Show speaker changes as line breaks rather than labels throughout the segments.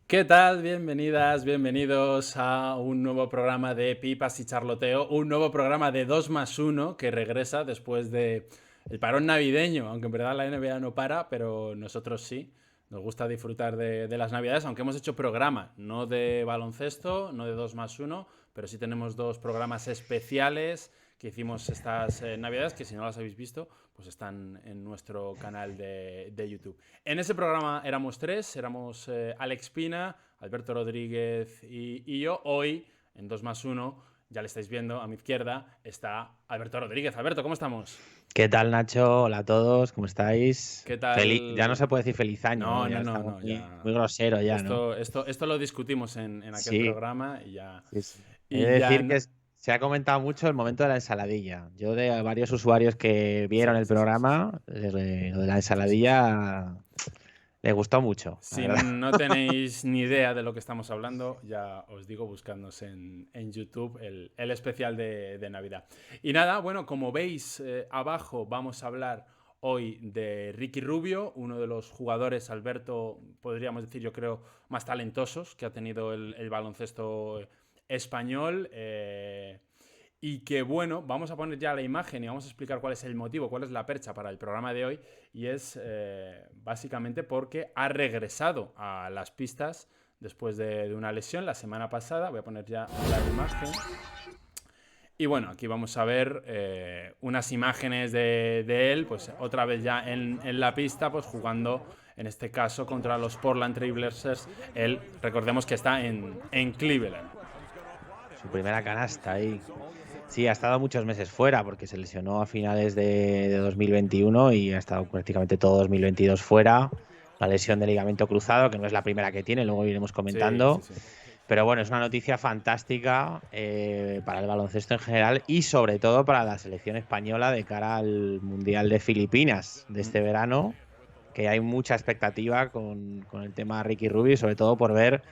¿Qué tal? Bienvenidas, bienvenidos a un nuevo programa de Pipas y Charloteo, un nuevo programa de 2 más 1 que regresa después de el parón navideño, aunque en verdad la NBA no para, pero nosotros sí. Nos gusta disfrutar de las navidades, aunque hemos hecho programa, no de baloncesto, no de 2 más 1, pero sí tenemos dos programas especiales que hicimos estas navidades, que si no las habéis visto, pues están en nuestro canal de YouTube. En ese programa éramos tres, éramos Alex Pina, Alberto Rodríguez y yo. Hoy, en 2 más 1, ya le estáis viendo, a mi izquierda está Alberto Rodríguez. Alberto, ¿cómo estamos?
¿Qué tal, Nacho? Hola a todos, ¿cómo estáis?
¿Qué
Ya no
tal?
se puede decir feliz año, ¿no?
No, no,
Ya
no,
estamos
no,
muy
ya.
grosero ya, ¿no?
Esto lo discutimos en aquel
Sí,
programa y ya.
sí, sí. He de
Y ya.
decir que se ha comentado mucho el momento de la ensaladilla. Yo de varios usuarios que
Sí,
vieron el
sí, sí, sí, sí.
programa, lo de la
Sí, sí, sí.
ensaladilla les gustó mucho, la
Si
verdad.
no tenéis ni idea de lo que estamos hablando, ya os digo, buscándonos en YouTube el especial de Navidad. Y nada, bueno, como veis abajo, vamos a hablar hoy de Ricky Rubio, uno de los jugadores, Alberto, podríamos decir, yo creo, más talentosos que ha tenido el baloncesto español. Y que bueno, vamos a poner ya la imagen y vamos a explicar cuál es el motivo, cuál es la percha para el programa de hoy. Y es básicamente porque ha regresado a las pistas después de una lesión la semana pasada. Voy a poner ya la imagen. Y bueno, aquí vamos a ver unas imágenes de él, pues otra vez ya en la pista, pues jugando en este caso contra los Portland Trail Blazers. Él, recordemos que está en Cleveland.
Su primera canasta ahí. Sí, ha estado muchos meses fuera porque se lesionó a finales de 2021 y ha estado prácticamente todo 2022 fuera. La lesión de ligamento cruzado, que no es la primera que tiene, luego iremos
Sí, sí,
comentando.
sí.
Pero bueno, es una noticia fantástica para el baloncesto en general y sobre todo para la selección española de cara al Mundial de Filipinas de este verano, que hay mucha expectativa con el tema Ricky Rubio y sobre todo por ver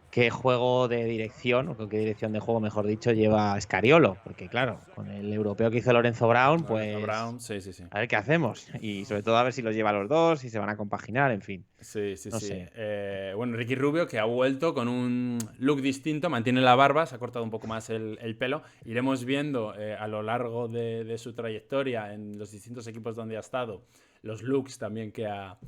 qué juego de dirección, o con qué dirección de juego, mejor dicho, lleva Scariolo. Porque claro, con el europeo que hizo Lorenzo Brown,
Lorenzo
pues
Brown, sí, sí, sí.
a ver qué hacemos. Y sobre todo a ver si los lleva a los dos, si se van a compaginar, en fin.
Sí, sí,
No
sí.
sé.
Bueno, Ricky Rubio que ha vuelto con un look distinto, mantiene la barba, se ha cortado un poco más el pelo. Iremos viendo a lo largo de su trayectoria en los distintos equipos donde ha estado los looks también que ha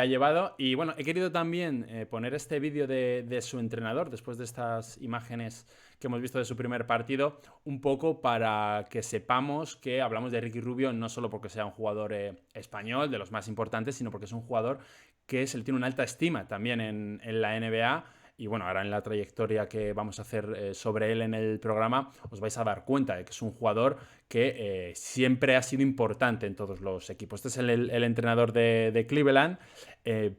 llevado. Y bueno, he querido también poner este vídeo de su entrenador después de estas imágenes que hemos visto de su primer partido, un poco para que sepamos que hablamos de Ricky Rubio no solo porque sea un jugador español, de los más importantes, sino porque es un jugador que se le tiene una alta estima también en la NBA. Y bueno, ahora en la trayectoria que vamos a hacer sobre él en el programa, os vais a dar cuenta de que es un jugador que siempre ha sido importante en todos los equipos. Este es el entrenador de Cleveland.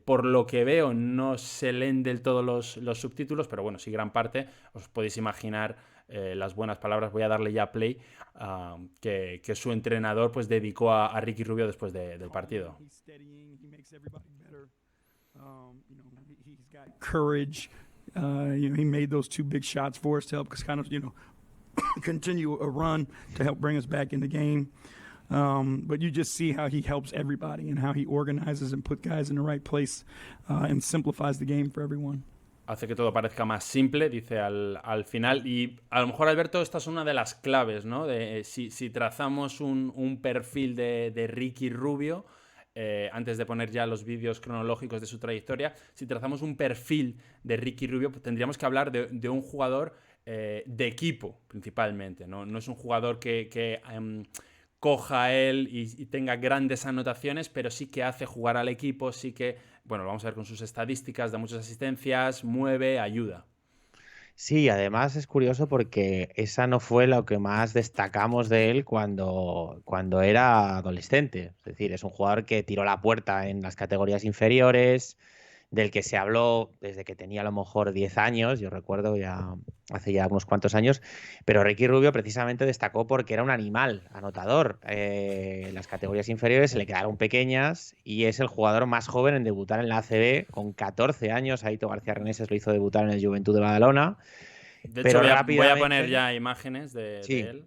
Por lo que veo, no se leen del todo los subtítulos, pero bueno, sí gran parte. Os podéis imaginar las buenas palabras. Voy a darle ya play que su entrenador pues dedicó a Ricky Rubio después del partido.
He's got courage. He made those two big shots for us to help us kind of, continue a run to help bring us back in the game. But you just see how he helps everybody and how he organizes and put guys in the right place and simplifies the game for everyone.
Hace que todo parezca más simple, dice al final. Y a lo mejor, Alberto, esta es una de las claves, ¿no? Si trazamos un perfil de Ricky Rubio, antes de poner ya los vídeos cronológicos de su trayectoria, si trazamos un perfil de Ricky Rubio, pues tendríamos que hablar de un jugador de equipo, principalmente, ¿no? No es un jugador que coja a él y tenga grandes anotaciones, pero sí que hace jugar al equipo, sí que, bueno, lo vamos a ver con sus estadísticas, da muchas asistencias, mueve, ayuda.
Sí, además es curioso porque esa no fue lo que más destacamos de él cuando era adolescente. Es decir, es un jugador que tiró la puerta en las categorías inferiores, del que se habló desde que tenía a lo mejor 10 años, yo recuerdo ya hace ya unos cuantos años, pero Ricky Rubio precisamente destacó porque era un animal anotador. Las categorías inferiores se le quedaron pequeñas y es el jugador más joven en debutar en la ACB con 14 años. Aito García Reneses lo hizo debutar en el Juventud de Badalona,
De hecho,
pero
voy a poner
rápidamente,
ya imágenes de
sí,
él,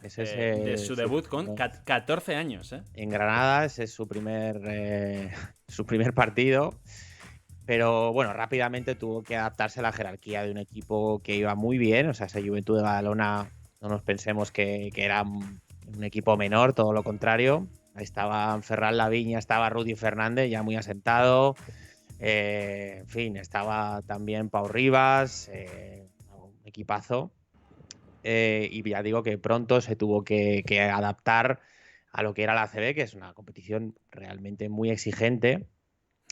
ese es
de su debut con 14 años, ¿eh?
en Granada, ese es su primer, su primer partido. Pero bueno, rápidamente tuvo que adaptarse a la jerarquía de un equipo que iba muy bien. O sea, ese Juventud de Badalona, no nos pensemos que era un equipo menor, todo lo contrario. Ahí estaban Ferran Laviña, estaba Rudy Fernández, ya muy asentado. En fin, estaba también Pau Rivas, un equipazo. Y ya digo que pronto se tuvo que adaptar a lo que era la ACB, que es una competición realmente muy exigente.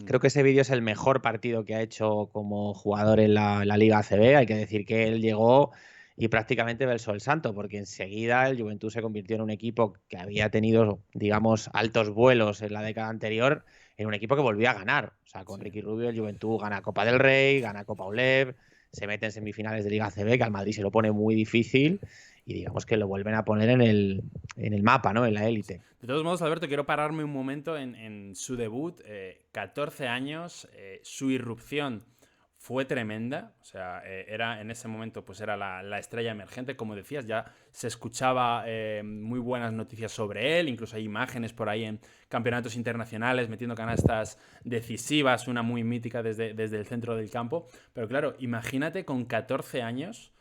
Creo que ese vídeo es el mejor partido que ha hecho como jugador en la Liga ACB. Hay que decir que él llegó y prácticamente versó el santo, porque enseguida el Juventud se convirtió en un equipo que había tenido, digamos, altos vuelos en la década anterior, en un equipo que volvía a ganar. O sea, con Ricky Rubio el Juventud gana Copa del Rey, gana Copa ULEB, se mete en semifinales de Liga ACB, que al Madrid se lo pone muy difícil y digamos que lo vuelven a poner en el mapa, ¿no? En la élite.
De todos modos, Alberto, quiero pararme un momento en su debut. 14 años, su irrupción fue tremenda. O sea, era en ese momento pues era la estrella emergente, como decías. Ya se escuchaba muy buenas noticias sobre él. Incluso hay imágenes por ahí en campeonatos internacionales metiendo canastas decisivas, una muy mítica desde el centro del campo. Pero claro, imagínate con 14 años...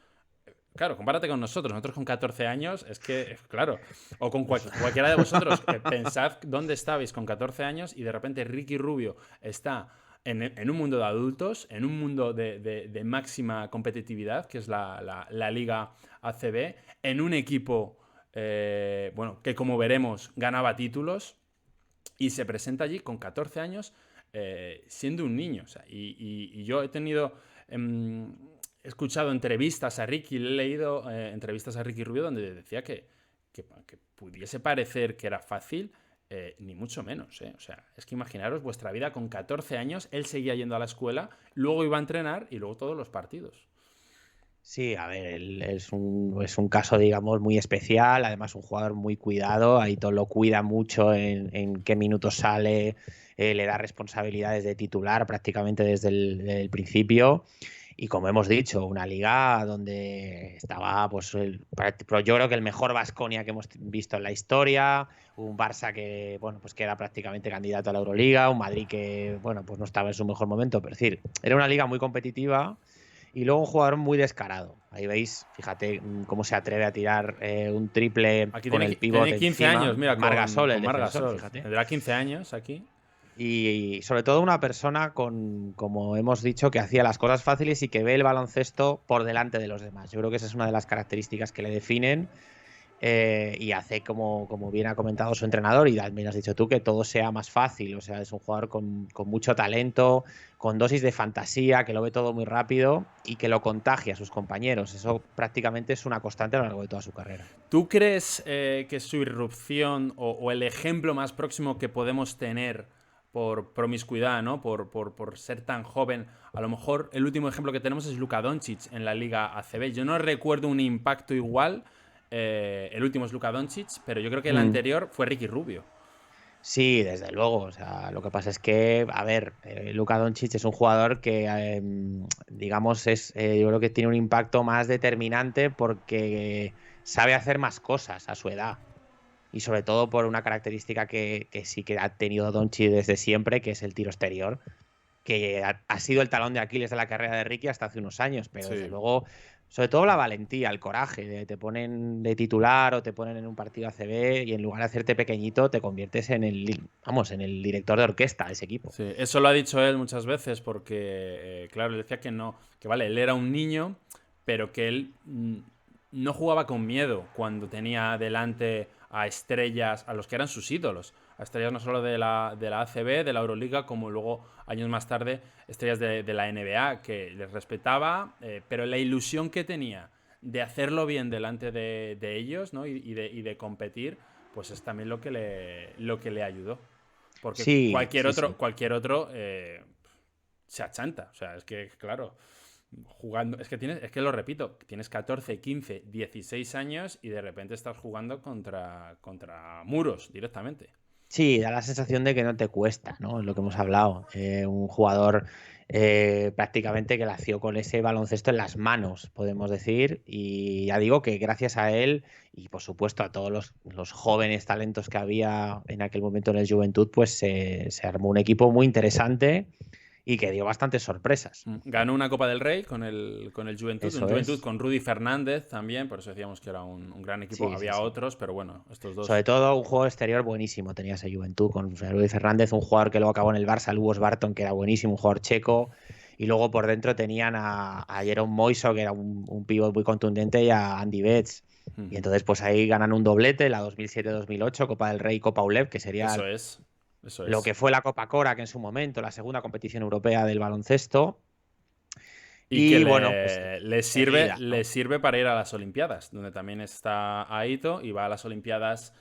Claro, compárate con nosotros. Nosotros con 14 años, es que, claro, o con cualquiera de vosotros, pensad dónde estabais con 14 años y de repente Ricky Rubio está en un mundo de adultos, en un mundo de máxima competitividad, que es la Liga ACB, en un equipo, bueno, que como veremos ganaba títulos y se presenta allí con 14 años siendo un niño. O sea, y yo he tenido... he escuchado entrevistas a Ricky, le he leído entrevistas a Ricky Rubio donde decía que pudiese parecer que era fácil, ni mucho menos. O sea, es que imaginaros vuestra vida con 14 años, él seguía yendo a la escuela, luego iba a entrenar y luego todos los partidos.
Sí, a ver, él es un caso, digamos, muy especial, además un jugador muy cuidado, Aitor lo cuida mucho en qué minutos sale, le da responsabilidades de titular prácticamente desde el principio. Y como hemos dicho, una liga donde estaba, pues, yo creo que el mejor Baskonia que hemos visto en la historia, un Barça que, bueno, pues que era prácticamente candidato a la Euroliga, un Madrid que, bueno, pues no estaba en su mejor momento, pero es decir, era una liga muy competitiva y luego un jugador muy descarado. Ahí veis, fíjate cómo se atreve a tirar un triple
Aquí
con
tiene,
el pivote
tiene 15
encima.
años, mira,
Margasol, el
con
defensor,
Margasol.
fíjate.
Tendrá 15 años aquí.
Y sobre todo una persona como hemos dicho, que hacía las cosas fáciles y que ve el baloncesto por delante de los demás. Yo creo que esa es una de las características que le definen y hace, como bien ha comentado su entrenador, y también has dicho tú, que todo sea más fácil. O sea, es un jugador con mucho talento, con dosis de fantasía, que lo ve todo muy rápido y que lo contagia a sus compañeros. Eso prácticamente es una constante a lo largo de toda su carrera.
¿Tú crees que su irrupción o el ejemplo más próximo que podemos tener por promiscuidad, ¿no? Por ser tan joven? A lo mejor el último ejemplo que tenemos es Luka Doncic en la Liga ACB. Yo no recuerdo un impacto igual. El último es Luka Doncic, pero yo creo que el anterior fue Ricky Rubio.
Sí, desde luego. O sea, lo que pasa es que, a ver, Luka Doncic es un jugador que, digamos, yo creo que tiene un impacto más determinante porque sabe hacer más cosas a su edad. Y sobre todo por una característica que sí que ha tenido Doncic desde siempre, que es el tiro exterior, que ha sido el talón de Aquiles de la carrera de Ricky hasta hace unos años, pero desde luego, sobre todo la valentía, el coraje, te ponen de titular o te ponen en un partido ACB y en lugar de hacerte pequeñito te conviertes en el director de orquesta de ese equipo.
Sí, eso lo ha dicho él muchas veces porque, claro, él decía que no, que vale, él era un niño, pero que él no jugaba con miedo cuando tenía delante a estrellas, a los que eran sus ídolos, a estrellas no solo de la ACB, de la Euroliga, como luego, años más tarde, estrellas de la NBA, que les respetaba, pero la ilusión que tenía de hacerlo bien delante de ellos, ¿no? y de competir, pues es también lo que le ayudó. Porque
sí,
cualquier
sí.
otro se achanta. O sea, es que, claro, jugando. Es que lo repito, tienes 14, 15, 16 años y de repente estás jugando contra muros directamente.
Sí, da la sensación de que no te cuesta, ¿no? Es lo que hemos hablado. Un jugador prácticamente que nació con ese baloncesto en las manos, podemos decir. Y ya digo que gracias a él y por supuesto a todos los jóvenes talentos que había en aquel momento en el Juventud, pues se armó un equipo muy interesante y que dio bastantes sorpresas.
Ganó una Copa del Rey con el Juventud,
Eso
un Juventud
es.
con Rudy Fernández también, por eso decíamos que era un gran equipo.
Sí, sí,
Había
sí.
otros, pero bueno, estos dos.
Sobre todo un juego exterior buenísimo tenía ese Juventud con Luis Fernández, un jugador que luego acabó en el Barça, Lubos Barton, que era buenísimo, un jugador checo, y luego por dentro tenían a Jerome Moiso, que era un pívot muy contundente, y a Andy Betts. Y entonces pues ahí ganan un doblete, la 2007-2008, Copa del Rey y Copa ULEB, que sería
Eso es.
lo que fue la Copa Cora, que en su momento, la segunda competición europea del baloncesto.
Y que
bueno, pues
le
seguida, ¿no?
sirve para ir a las Olimpiadas, donde también está Aito y va a las Olimpiadas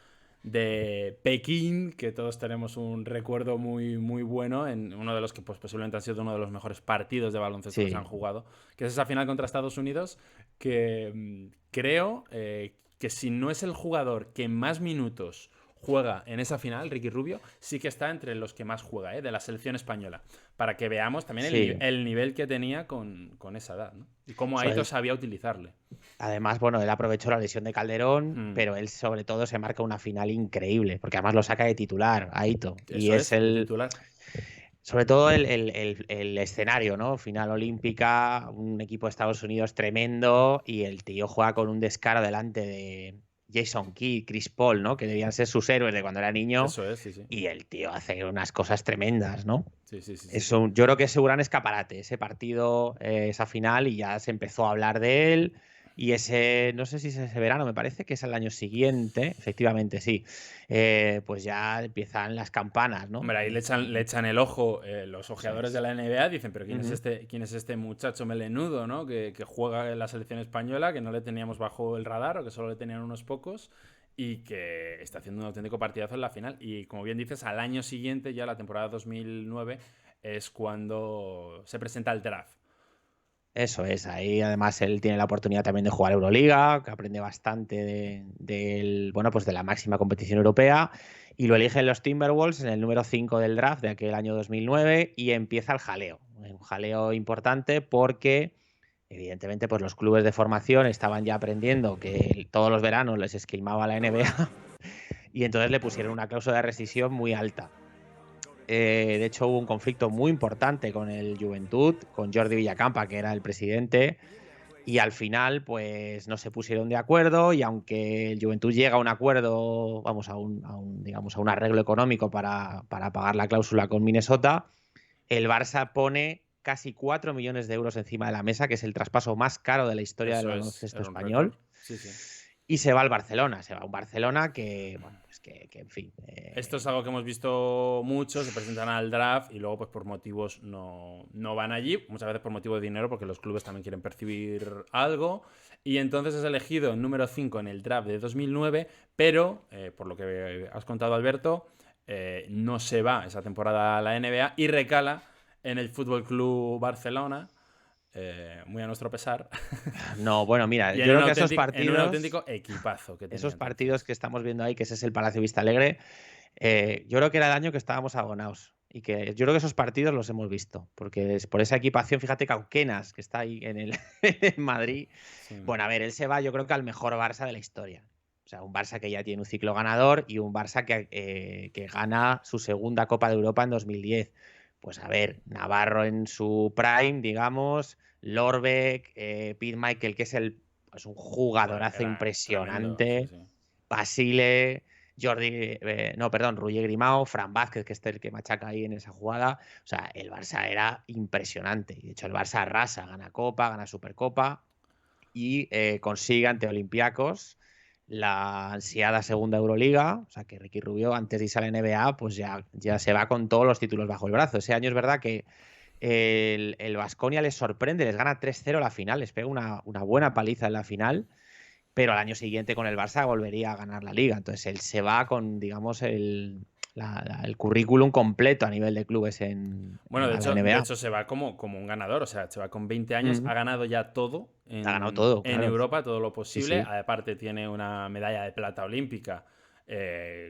de Pekín, que todos tenemos un recuerdo muy, muy bueno, en uno de los que pues, posiblemente han sido uno de los mejores partidos de baloncesto que se han jugado, que es esa final contra Estados Unidos, que creo que si no es el jugador que más minutos juega en esa final, Ricky Rubio, sí que está entre los que más juega, de la selección española, para que veamos también el nivel que tenía con esa edad, ¿no? Y cómo Aito sabía utilizarle.
Además, bueno, él aprovechó la lesión de Calderón, pero él sobre todo se marca una final increíble, porque además lo saca de titular, Aito. Y es el
titular.
Sobre todo el escenario, ¿no? Final olímpica, un equipo de Estados Unidos tremendo, y el tío juega con un descaro delante de Jason Kidd, Chris Paul, ¿no? Que debían ser sus héroes de cuando era niño.
Eso es, sí, sí.
Y el tío hace unas cosas tremendas, ¿no?
Sí, sí, sí.
Yo creo que es un gran escaparate, ese partido, esa final, y ya se empezó a hablar de él. Y no sé si es ese verano, me parece que es el año siguiente, efectivamente, sí. Pues ya empiezan las campanas, ¿no?
Hombre, ahí le echan el ojo los ojeadores de la NBA, dicen, pero ¿quién es este muchacho melenudo, ¿no? Que juega en la selección española, que no le teníamos bajo el radar o que solo le tenían unos pocos y que está haciendo un auténtico partidazo en la final. Y como bien dices, al año siguiente, ya la temporada 2009, es cuando se presenta el draft.
Eso es, ahí además él tiene la oportunidad también de jugar Euroliga, que aprende bastante de la máxima competición europea, y lo eligen los Timberwolves en el número 5 del draft de aquel año 2009 y empieza el jaleo. Un jaleo importante porque evidentemente pues los clubes de formación estaban ya aprendiendo que todos los veranos les esquilmaba la NBA y entonces le pusieron una cláusula de rescisión muy alta. De hecho, hubo un conflicto muy importante con el Juventud, con Jordi Villacampa, que era el presidente, y al final, pues no se pusieron de acuerdo. Y aunque el Juventud llega a un acuerdo, vamos, a un arreglo económico para pagar la cláusula con Minnesota, el Barça pone casi 4 millones de euros encima de la mesa, que es el traspaso más caro de la historia del baloncesto español.
Sí, sí.
Y se va al Barcelona, se va a un Barcelona que, bueno, pues que en fin.
Esto es algo que hemos visto mucho, se presentan al draft y luego pues por motivos no van allí, muchas veces por motivo de dinero porque los clubes también quieren percibir algo y entonces es elegido en número 5 en el draft de 2009, pero por lo que has contado Alberto, no se va esa temporada a la NBA y recala en el Fútbol Club Barcelona. Muy a nuestro pesar.
No, bueno, mira, yo creo que esos partidos.
En un auténtico equipazo.
Esos partidos que estamos viendo ahí, que ese es el Palacio Vista Alegre, yo creo que era el año que estábamos abonados. Y que yo creo que esos partidos los hemos visto. Porque por esa equipación, fíjate, Cauquenas, que está ahí en Madrid. Sí. Bueno, a ver, él se va, yo creo que al mejor Barça de la historia. O sea, un Barça que ya tiene un ciclo ganador y un Barça que gana su segunda Copa de Europa en 2010. Pues a ver, Navarro en su prime, digamos, Lorbeck, Pete Michael, que es un jugadorazo impresionante, tremendo, sí. Basile, Roger Grimao, Fran Vázquez, que es el que machaca ahí en esa jugada. O sea, el Barça era impresionante. De hecho, el Barça arrasa, gana Copa, gana Supercopa y consigue ante Olympiacos la ansiada segunda Euroliga. O sea, que Ricky Rubio, antes de irse a la NBA, pues ya se va con todos los títulos bajo el brazo. Ese año es verdad que el Baskonia les sorprende, les gana 3-0 la final, les pega una buena paliza en la final, pero al año siguiente con el Barça volvería a ganar la liga. Entonces él se va con, digamos, el currículum completo a nivel de clubes en la NBA.
De hecho se va como un ganador, o sea, se va con 20 años, ha ganado ya todo en
claro.
Europa, todo lo posible.
Sí.
Aparte tiene una medalla de plata olímpica,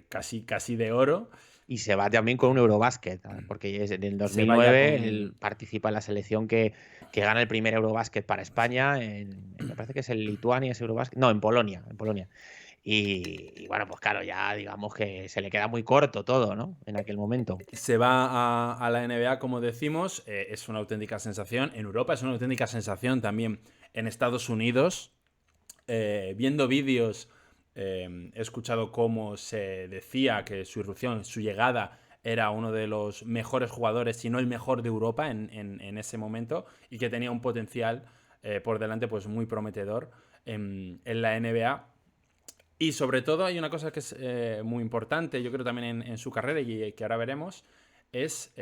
casi de oro.
Y se va también con un Eurobásquet, porque en el 2009 él participa en la selección que gana el primer Eurobásquet para España, me parece que es el Lituania, ese Eurobásquet, no, en Polonia. Y bueno, pues claro, ya digamos que se le queda muy corto todo, ¿no? En aquel momento.
Se va a la NBA, como decimos, es una auténtica sensación. En Europa es una auténtica sensación también. En Estados Unidos, viendo vídeos, he escuchado cómo se decía que su irrupción, su llegada, era uno de los mejores jugadores, si no el mejor de Europa en ese momento, y que tenía un potencial por delante pues muy prometedor en la NBA. Y sobre todo hay una cosa que es muy importante, yo creo también en su carrera y que ahora veremos, es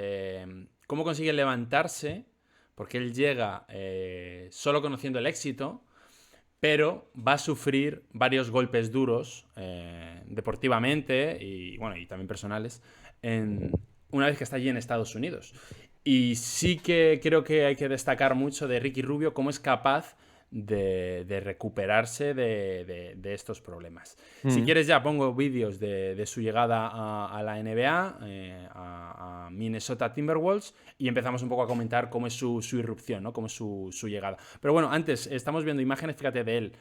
cómo consigue levantarse, porque él llega solo conociendo el éxito, pero va a sufrir varios golpes duros deportivamente y, bueno, y también personales una vez que está allí en Estados Unidos. Y sí que creo que hay que destacar mucho de Ricky Rubio cómo es capaz de recuperarse de estos problemas. Si quieres ya pongo vídeos de su llegada a la NBA, a Minnesota Timberwolves, y empezamos un poco a comentar cómo es su irrupción, ¿no? Cómo es su llegada. Pero bueno, antes estamos viendo imágenes, fíjate, de él.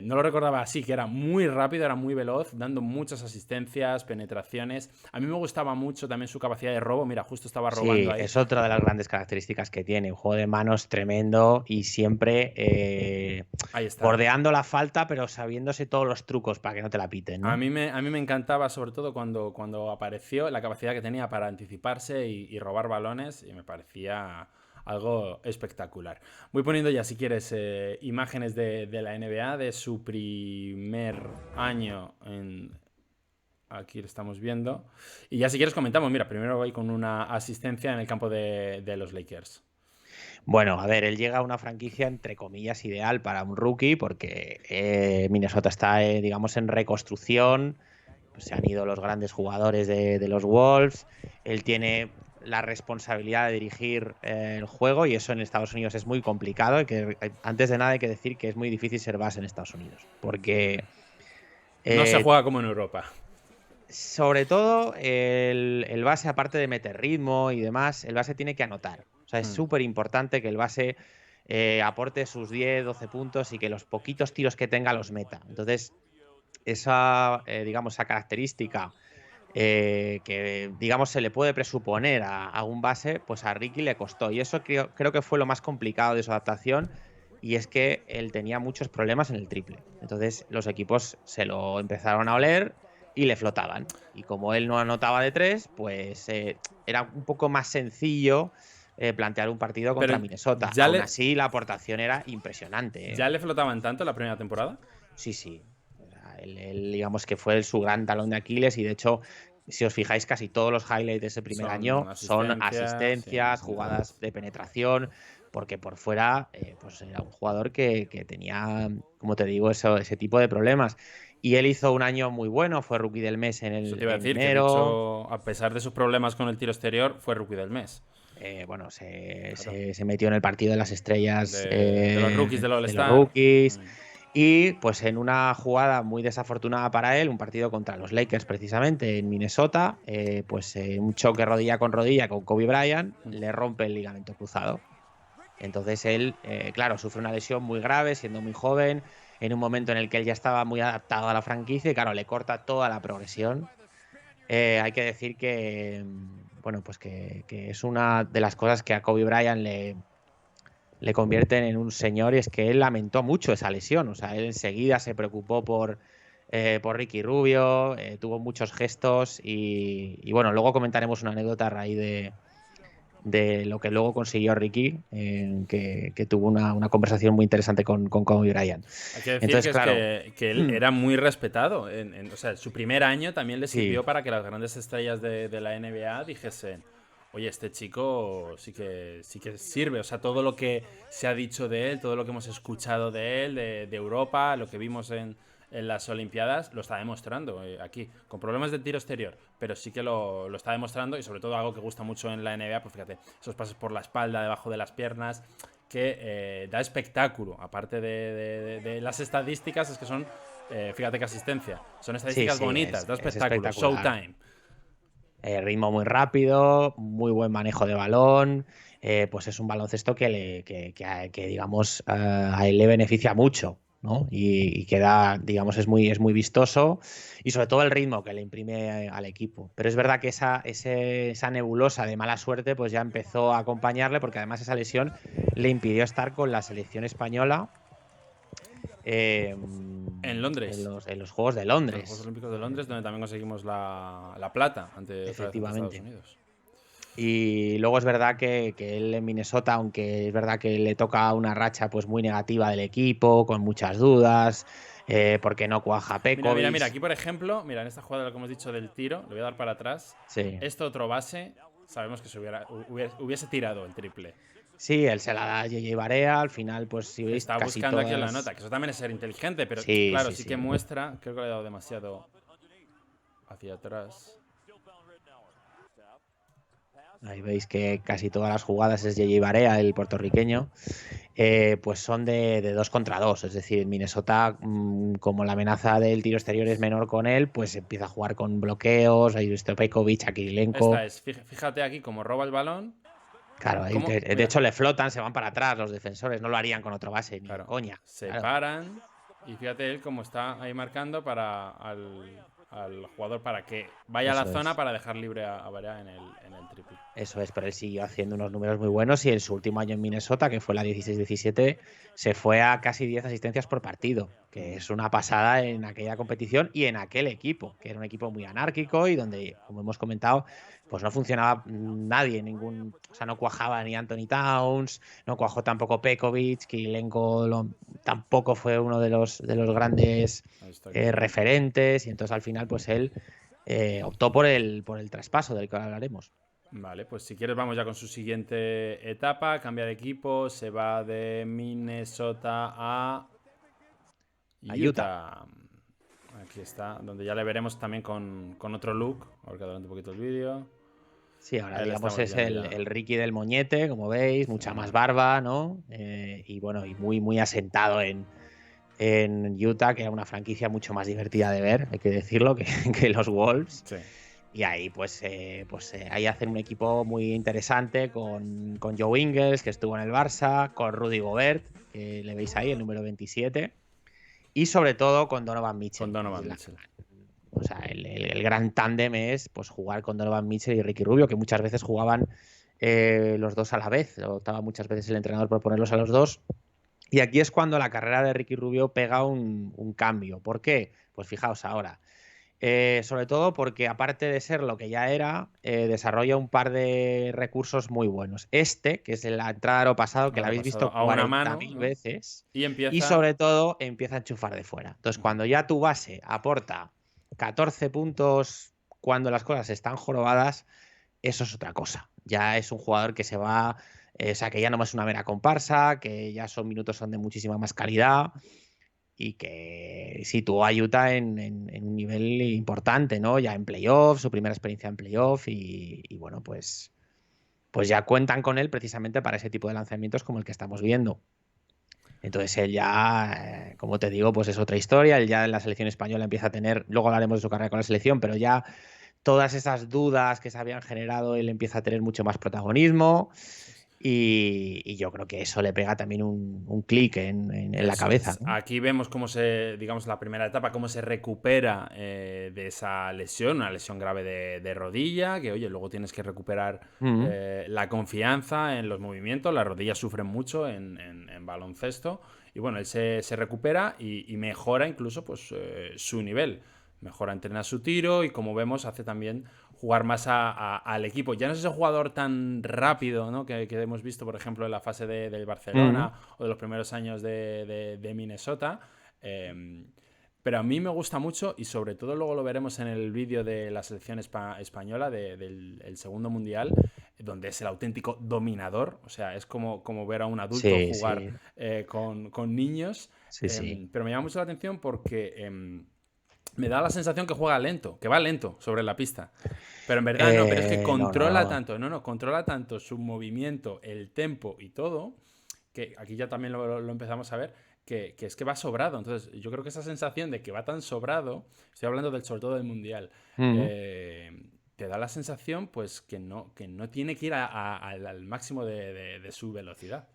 No lo recordaba así, que era muy rápido, era muy veloz, dando muchas asistencias, penetraciones. A mí me gustaba mucho también su capacidad de robo. Mira, justo estaba robando
Sí,
ahí.
es otra de las grandes características que tiene. Un juego de manos tremendo y siempre
Ahí está.
bordeando la falta, pero sabiéndose todos los trucos para que no te la piten, ¿no?
A mí me encantaba, sobre todo cuando apareció, la capacidad que tenía para anticiparse y robar balones, y me parecía algo espectacular. Voy poniendo ya, si quieres, imágenes de la NBA, de su primer año Aquí lo estamos viendo. Y ya si quieres comentamos, mira, primero voy con una asistencia en el campo de los Lakers.
Bueno, a ver, él llega a una franquicia entre comillas ideal para un rookie porque Minnesota está, digamos, en reconstrucción. Pues se han ido los grandes jugadores de los Wolves. Él tiene la responsabilidad de dirigir el juego y eso en Estados Unidos es muy complicado. Antes de nada hay que decir que es muy difícil ser base en Estados Unidos porque
No se juega como en Europa.
sobre todo el base, aparte de meter ritmo y demás, el base tiene que anotar. O sea, es súper importante que el base aporte sus 10, 12 puntos y que los poquitos tiros que tenga los meta. Entonces, esa característica que, digamos, se le puede presuponer a un base, pues a Ricky le costó. Y eso creo que fue lo más complicado de su adaptación. Y es que él tenía muchos problemas en el triple. Entonces, los equipos se lo empezaron a oler y le flotaban. Y como él no anotaba de 3, pues era un poco más sencillo plantear un partido contra Minnesota. Aún así, la aportación era impresionante.
¿Ya le flotaban tanto la primera temporada?
Sí, sí. Él, digamos que fue su gran talón de Aquiles y de hecho, si os fijáis, casi todos los highlights de ese primer año son asistencias, sí, jugadas de penetración, porque por fuera pues era un jugador que tenía, como te digo, ese tipo de problemas. Y él hizo un año muy bueno, fue rookie del mes en
Eso te iba a decir,
enero.
Que de hecho, a pesar de sus problemas con el tiro exterior, fue rookie del mes.
Bueno, se metió en el partido de las estrellas
de los rookies del All-Star.
De los rookies. Y pues en una jugada muy desafortunada para él, un partido contra los Lakers precisamente en Minnesota, un choque rodilla con Kobe Bryant, le rompe el ligamento cruzado. Entonces él, claro, sufre una lesión muy grave siendo muy joven, en un momento en el que él ya estaba muy adaptado a la franquicia y claro, le corta toda la progresión. Hay que decir que, bueno, pues que es una de las cosas que a Kobe Bryant le convierten en un señor y es que él lamentó mucho esa lesión. O sea, él enseguida se preocupó por Ricky Rubio, tuvo muchos gestos y bueno, luego comentaremos una anécdota a raíz de lo que luego consiguió Ricky, que tuvo una conversación muy interesante con Kobe Bryant.
Hay que decir entonces, claro, que él era muy respetado. O sea, su primer año también le sirvió para que las grandes estrellas de la NBA dijesen: oye, este chico sí que sirve. O sea, todo lo que se ha dicho de él, todo lo que hemos escuchado de él, de Europa, lo que vimos en las Olimpiadas, lo está demostrando aquí, con problemas de tiro exterior, pero sí que lo está demostrando y sobre todo algo que gusta mucho en la NBA, pues fíjate, esos pases por la espalda, debajo de las piernas, que da espectáculo, aparte de las estadísticas, es que son, fíjate qué asistencia, son estadísticas bonitas, da espectáculo, showtime.
Ritmo muy rápido, muy buen manejo de balón, pues es un baloncesto que digamos, a él le beneficia mucho. ¿no? Y queda, digamos, es muy vistoso y sobre todo el ritmo que le imprime al equipo. Pero es verdad que esa nebulosa de mala suerte pues ya empezó a acompañarle porque además esa lesión le impidió estar con la selección española
En Londres,
en los Juegos de
en los Juegos
Londres.
Olímpicos de Londres, donde también conseguimos la plata otra vez ante Estados
Efectivamente.
Unidos.
Y luego es verdad que él en Minnesota, aunque es verdad que le toca una racha pues muy negativa del equipo, con muchas dudas, porque no cuaja
Mira,
Pekovic.
aquí por ejemplo, mira, en esta jugada lo que hemos dicho del tiro, le voy a dar para atrás.
Sí.
Este otro base, sabemos que hubiese tirado el triple.
Sí, él se la da a JJ Barea, al final, pues si veis,
Está
casi
buscando aquí en la
todas.
nota, que eso también es ser inteligente, pero
Sí,
claro,
sí,
sí que
sí.
muestra, creo que le he dado demasiado hacia atrás.
Ahí veis que casi todas las jugadas es JJ Barea, el puertorriqueño, pues son de 2 contra 2. Es decir, en Minnesota, como la amenaza del tiro exterior es menor con él, pues empieza a jugar con bloqueos, ahí visto Pekovic, a
Esta
Kirilenko.
es, fíjate aquí cómo roba el balón.
Claro,
¿Cómo?
de
Mira,
hecho le flotan, se van para atrás los defensores, no lo harían con otro base, ni de
claro,
coña.
se
Claro,
paran y fíjate él cómo está ahí marcando al jugador para que vaya a la
eso
zona
es.
para dejar libre a Barea en el triple.
Eso es, pero él siguió haciendo unos números muy buenos y en su último año en Minnesota, que fue la 16-17, se fue a casi 10 asistencias por partido, que es una pasada en aquella competición y en aquel equipo, que era un equipo muy anárquico y donde, como hemos comentado, pues no funcionaba nadie, o sea, no cuajaba ni Anthony Towns, no cuajó tampoco Pekovic, Kirilenko tampoco fue uno de los grandes
Ahí está Kirilenko.
referentes y entonces al final pues él optó por el traspaso del que ahora hablaremos.
Vale, pues si quieres vamos ya con su siguiente etapa. Cambia de equipo, se va de Minnesota a
A Utah.
Utah. Aquí está, donde ya le veremos también con otro look. Ahora que adelante un poquito el vídeo.
Sí, ahora
Ahí le
digamos
estamos
es
viendo
el,
ya.
el Ricky del moñete, como veis,
Sí.
mucha más barba, ¿no? Y bueno, y muy, muy asentado en Utah, que era una franquicia mucho más divertida de ver, hay que decirlo, que, que los Wolves.
Sí.
Y ahí, ahí hacen un equipo muy interesante con Joe Ingles, que estuvo en el Barça, con Rudy Gobert, que le veis ahí, el número 27, y sobre todo con Donovan
Con
Mitchell.
Donovan Mitchell.
O sea, el gran tándem es pues, jugar con Donovan Mitchell y Ricky Rubio, que muchas veces jugaban los dos a la vez. Optaba muchas veces el entrenador por ponerlos a los dos. Y aquí es cuando la carrera de Ricky Rubio pega un cambio. ¿Por qué? Pues fijaos ahora. Sobre todo porque aparte de ser lo que ya era, desarrolla un par de recursos muy buenos. Que es la entrada de aro pasado, que la
Ahora
habéis visto
pasado a una mano,
40.000
¿no?
veces.
Y
Y
empieza.
sobre todo empieza a enchufar de fuera. Entonces, cuando ya tu base aporta 14 puntos cuando las cosas están jorobadas, eso es otra cosa. Ya es un jugador que se va, o sea, que ya no es una mera comparsa, que ya son minutos son de muchísima más calidad y que situó a Utah en un nivel importante, ¿no? Ya en playoff, su primera experiencia en playoff y bueno, pues ya cuentan con él precisamente para ese tipo de lanzamientos como el que estamos viendo. Entonces él ya, como te digo, pues es otra historia. Él ya en la selección española empieza a tener, luego hablaremos de su carrera con la selección, pero ya todas esas dudas que se habían generado, él empieza a tener mucho más protagonismo y yo creo que eso le pega también un clic en la
Eso
cabeza,
es.
¿no?
Aquí vemos cómo digamos, la primera etapa, cómo se recupera de esa lesión, una lesión grave de rodilla, que oye, luego tienes que recuperar
Mm,
la confianza en los movimientos, las rodillas sufren mucho en baloncesto, y bueno, él se recupera y mejora incluso pues, su nivel, mejora, entrena su tiro y como vemos hace también jugar más al equipo. Ya no es ese jugador tan rápido, ¿no? que hemos visto, por ejemplo, en la fase del
mm.
Barcelona o de los primeros años de Minnesota. Pero a mí me gusta mucho y sobre todo luego lo veremos en el vídeo de la selección española del el segundo mundial, donde es el auténtico dominador. O sea, es como ver a un adulto
Sí,
jugar
sí,
con niños.
sí, sí.
Pero me llama mucho la atención porque me da la sensación que juega lento, que va lento sobre la pista. Pero en verdad no, pero es que
No,
controla
no.
tanto, no, controla tanto su movimiento, el tempo y todo, que aquí ya también lo empezamos a ver, que es que va sobrado. Entonces, yo creo que esa sensación de que va tan sobrado, estoy hablando sobre todo del Mundial,
Mm.
te da la sensación pues que no tiene que ir al máximo de su velocidad.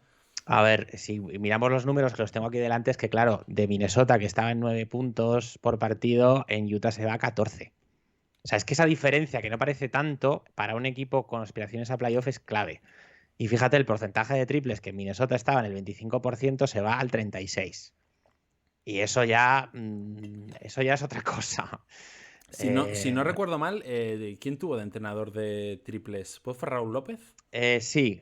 A ver, si miramos los números que los tengo aquí delante, es que claro, de Minnesota, que estaba en 9 puntos por partido, en Utah se va a 14. O sea, es que esa diferencia, que no parece tanto, para un equipo con aspiraciones a playoff es clave. Y fíjate, el porcentaje de triples que en Minnesota estaba en el 25% se va al 36%. Y eso ya es otra cosa.
Si no recuerdo mal, ¿quién tuvo de entrenador de triples? ¿Fue Raúl López?
Sí,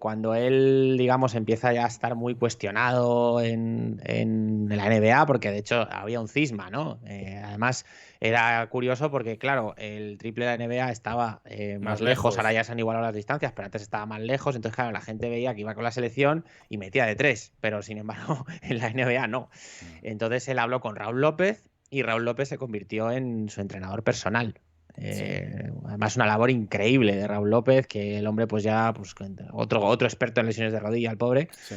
cuando él, digamos, empieza ya a estar muy cuestionado en la NBA, porque de hecho había un cisma, ¿no? Además, era curioso porque, claro, el triple de la NBA estaba más lejos, ahora ya se han igualado las distancias, pero antes estaba más lejos, entonces, claro, la gente veía que iba con la selección y metía de 3, pero sin embargo, en la NBA no. Entonces él habló con Raúl López y Raúl López se convirtió en su entrenador personal.
Sí.
Además, una labor increíble de Raúl López, que el hombre, pues ya, pues otro experto en lesiones de rodilla, el pobre.
Sí.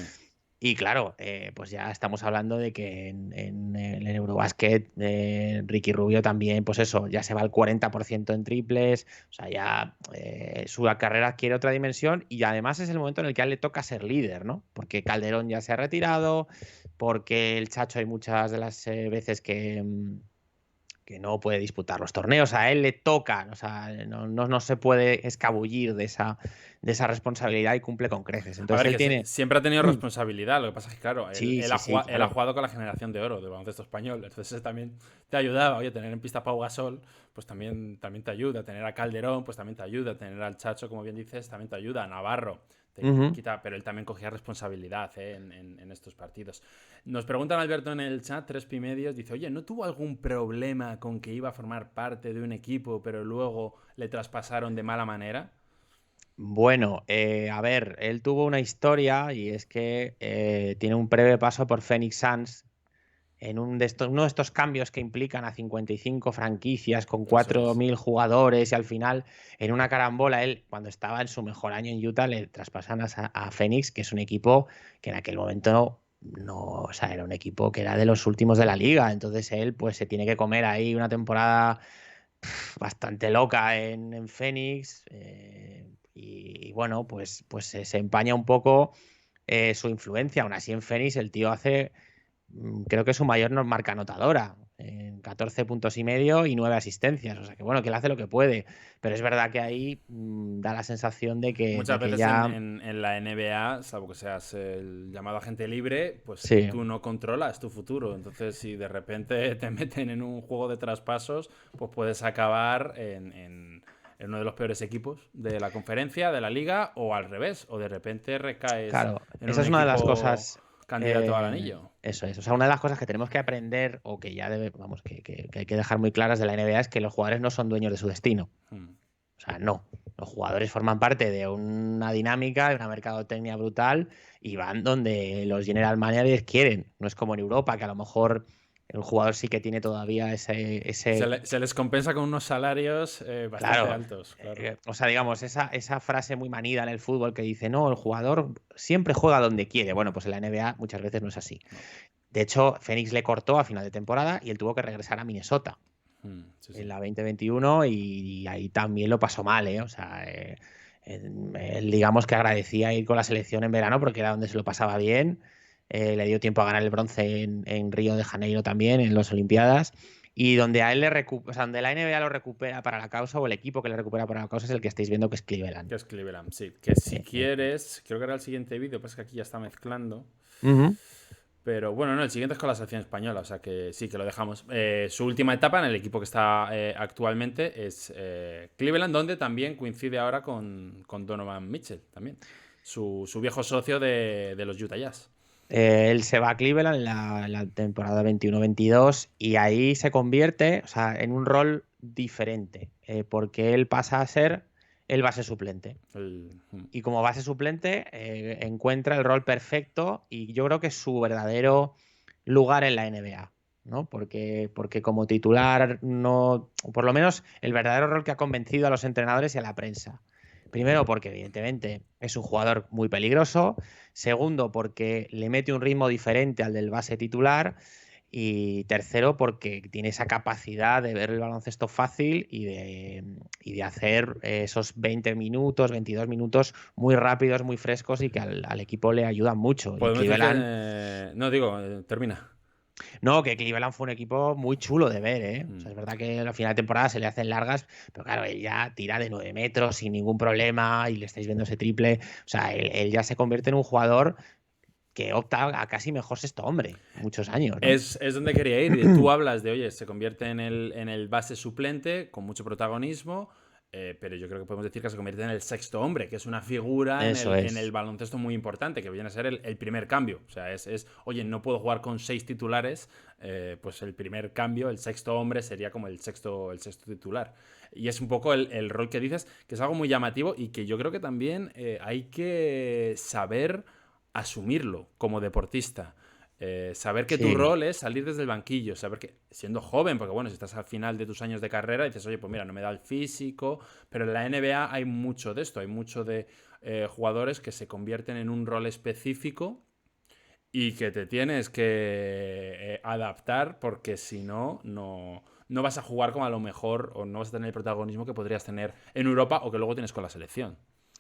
Y claro, pues ya estamos hablando de que en el Eurobasket, Ricky Rubio también, pues eso, ya se va al 40% en triples. O sea, ya su carrera adquiere otra dimensión y además es el momento en el que a él le toca ser líder, ¿no? Porque Calderón ya se ha retirado, porque el Chacho hay muchas de las veces que no puede disputar los torneos, a él le toca, o sea, no se puede escabullir de esa responsabilidad y cumple con creces. Entonces él tiene...
siempre ha tenido responsabilidad, lo que pasa es que, claro,
Sí,
él ha jugado con la generación de oro del baloncesto español, entonces también te ayudaba, oye, tener en pista a Pau Gasol, pues también te ayuda, tener a Calderón, pues también te ayuda, tener al Chacho, como bien dices, también te ayuda, a Navarro, quita, pero él también cogía responsabilidad en estos partidos. Nos preguntan, Alberto, en el chat, 3 Medios, dice, oye, ¿no tuvo algún problema con que iba a formar parte de un equipo, pero luego le traspasaron de mala manera?
Bueno, a ver, él tuvo una historia y es que tiene un breve paso por Phoenix Suns en uno de estos cambios que implican a 55 franquicias con 4.000 jugadores y al final, en una carambola, él, cuando estaba en su mejor año en Utah, le traspasan a Phoenix, que es un equipo que en aquel momento no, o sea, era un equipo que era de los últimos de la liga. Entonces él, pues, se tiene que comer ahí una temporada bastante loca en Phoenix. Y bueno, pues se empaña un poco su influencia. Aún así, en Phoenix el tío hace, creo que su mayor marca anotadora, en 14 puntos y medio y 9 asistencias. O sea que bueno, que él hace lo que puede. Pero es verdad que ahí da la sensación de que
Muchas veces
ya...
en la NBA, salvo que seas el llamado agente libre, pues
Sí.
tú no controlas tu futuro. Entonces, si de repente te meten en un juego de traspasos, pues puedes acabar en uno de los peores equipos de la conferencia, de la liga, o al revés, o de repente recaes
Claro,
en
esa
un
es una de las
equipo
cosas...
candidato al anillo.
Eso es. O sea, una de las cosas que tenemos que aprender o que ya vamos, que hay que dejar muy claras de la NBA es que los jugadores no son dueños de su destino. O sea, no. Los jugadores forman parte de una dinámica, de una mercadotecnia brutal y van donde los general managers quieren. No es como en Europa, que a lo mejor el jugador sí que tiene todavía ese...
Se les compensa con unos salarios bastante altos. Claro.
O sea, digamos, esa frase muy manida en el fútbol que dice, no, el jugador siempre juega donde quiere. Bueno, pues en la NBA muchas veces no es así.
No.
De hecho, Phoenix le cortó a final de temporada y él tuvo que regresar a Minnesota en la 2021 y ahí también lo pasó mal, ¿eh? O sea, él digamos que agradecía ir con la selección en verano porque era donde se lo pasaba bien. Le dio tiempo a ganar el bronce en Río de Janeiro también, en las Olimpiadas. Y donde a él donde la NBA lo recupera para la causa, o el equipo que le recupera para la causa, es el que estáis viendo, que es Cleveland.
Que es Cleveland, sí. Que si quieres, creo que era el siguiente vídeo, pues que aquí ya está mezclando. Pero bueno, no, el siguiente es con la selección española, o sea que sí, que lo dejamos. Su última etapa en el equipo que está actualmente es Cleveland, donde también coincide ahora con Donovan Mitchell, también. Su viejo socio de los Utah Jazz.
Él se va a Cleveland en la temporada 21-22 y ahí se convierte, o sea, en un rol diferente, porque él pasa a ser el base suplente. Y como base suplente encuentra el rol perfecto y yo creo que es su verdadero lugar en la NBA, ¿no? Porque como titular no, por lo menos el verdadero rol que ha convencido a los entrenadores y a la prensa. Primero, porque evidentemente es un jugador muy peligroso. Segundo, porque le mete un ritmo diferente al del base titular. Y tercero, porque tiene esa capacidad de ver el baloncesto fácil y de hacer esos 20 minutos, 22 minutos muy rápidos, muy frescos y que al equipo le ayudan mucho. Y
Podemos decir que...
Cleveland,
no, digo, termina.
no, que Cleveland fue un equipo muy chulo de ver, ¿eh? O
Mm.
sea, es verdad que al final de temporada se le hacen largas, pero claro, él ya tira de 9 metros sin ningún problema y le estáis viendo ese triple. O sea, él ya se convierte en un jugador que opta a casi mejor sexto hombre, muchos años, ¿no?
Es donde quería ir. Tú hablas de, oye, se convierte en el base suplente con mucho protagonismo, pero yo creo que podemos decir que se convierte en el sexto hombre, que es una figura
Eso
en el
es.
baloncesto muy importante, que viene a ser el primer cambio. O sea, oye, no puedo jugar con 6 titulares, pues el primer cambio, el sexto hombre, sería como el sexto titular. Y es un poco el rol que dices, que es algo muy llamativo y que yo creo que también hay que saber asumirlo como deportista. Saber que tu
Sí.
rol es salir desde el banquillo, saber que, siendo joven, porque bueno, si estás al final de tus años de carrera, dices, oye, pues mira, no me da el físico, pero en la NBA hay mucho de esto, hay mucho de jugadores que se convierten en un rol específico y que te tienes que adaptar porque si no, no vas a jugar como a lo mejor o no vas a tener el protagonismo que podrías tener en Europa o que luego tienes con la selección.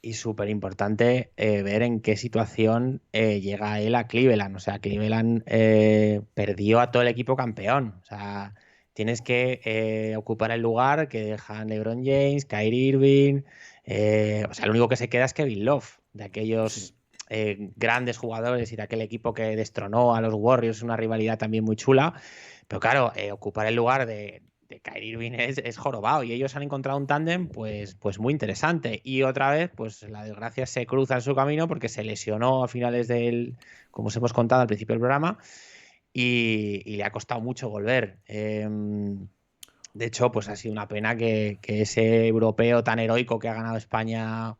Y súper importante ver en qué situación llega él a Cleveland. O sea, Cleveland perdió a todo el equipo campeón. O sea, tienes que ocupar el lugar que dejan LeBron James, Kyrie Irving. O sea, lo único que se queda es Kevin Love, de
Sí.
aquellos grandes jugadores y de aquel equipo que destronó a los Warriors, una rivalidad también muy chula. Pero claro, ocupar el lugar de Kyrie Irving es jorobado y ellos han encontrado un tándem pues muy interesante. Y otra vez, pues la desgracia se cruza en su camino porque se lesionó a finales como os hemos contado al principio del programa, y le ha costado mucho volver. De hecho, pues ha sido una pena que ese europeo tan heroico que ha ganado España